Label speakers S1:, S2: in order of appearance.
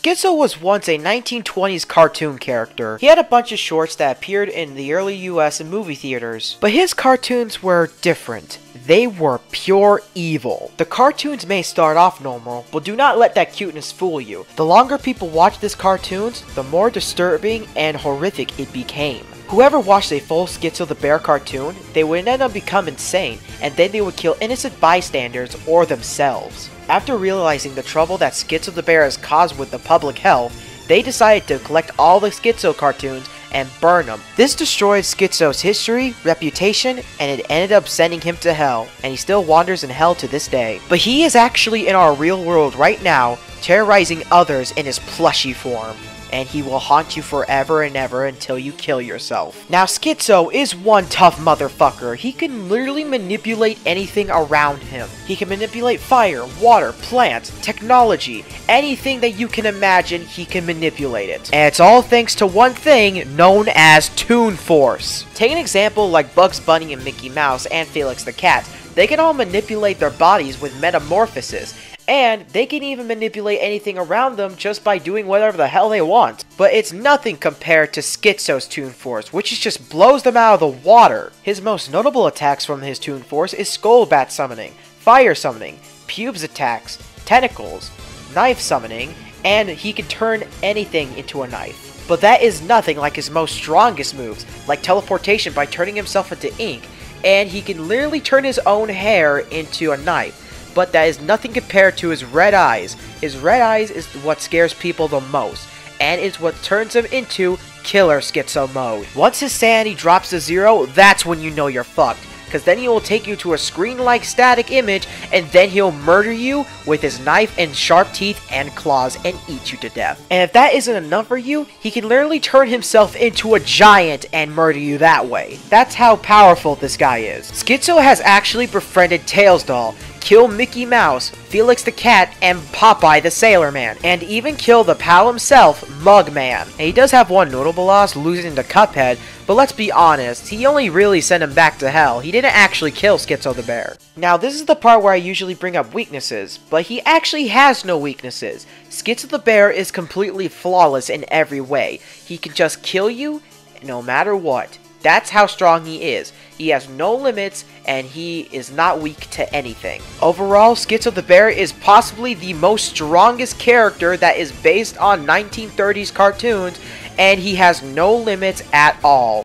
S1: Skitzo was once a 1920s cartoon character. He had a bunch of shorts that appeared in the early US and movie theaters, but his cartoons were different. They were pure evil. The cartoons may start off normal, but do not let that cuteness fool you. The longer people watched these cartoons, the more disturbing and horrific it became. Whoever watched a full Skitzo the Bear cartoon, they would end up become insane, and then they would kill innocent bystanders or themselves. After realizing the trouble that Skitzo the Bear has caused with the public health, they decided to collect all the Skitzo cartoons and burn them. This destroyed Skitzo's history, reputation, and it ended up sending him to hell, and he still wanders in hell to this day. But he is actually in our real world right now, terrorizing others in his plushy form. And he will haunt you forever and ever until you kill yourself. Now, Skitzo is one tough motherfucker. He can literally manipulate anything around him. He can manipulate fire, water, plants, technology, anything that you can imagine, he can manipulate it. And it's all thanks to one thing known as Toon Force. Take an example like Bugs Bunny and Mickey Mouse and Felix the Cat. They can all manipulate their bodies with metamorphosis. And they can even manipulate anything around them just by doing whatever the hell they want. But it's nothing compared to Skitzo's Toon Force, which just blows them out of the water. His most notable attacks from his Toon Force is Skull Bat summoning, Fire summoning, Pubes attacks, Tentacles, Knife summoning, and he can turn anything into a knife. But that is nothing like his most strongest moves, like teleportation by turning himself into ink, and he can literally turn his own hair into a knife. But that is nothing compared to his red eyes. His red eyes is what scares people the most, and is what turns him into Killer Skitzo mode. Once his sanity drops to 0, that's when you know you're fucked. Because then he will take you to a screen-like static image, and then he'll murder you with his knife and sharp teeth and claws and eat you to death. And if that isn't enough for you, he can literally turn himself into a giant and murder you that way. That's how powerful this guy is. Skitzo has actually befriended Tails Doll, kill Mickey Mouse, Felix the Cat, and Popeye the Sailor Man, and even kill the pal himself, Mugman. And he does have one notable loss, losing to Cuphead, but let's be honest, he only really sent him back to hell. He didn't actually kill Skitzo the Bear. Now, this is the part where I usually bring up weaknesses, but he actually has no weaknesses. Skitzo the Bear is completely flawless in every way. He can just kill you no matter what. That's how strong he is. He has no limits, and he is not weak to anything. Overall, Skitzo the Bear is possibly the most strongest character that is based on 1930s cartoons, and he has no limits at all.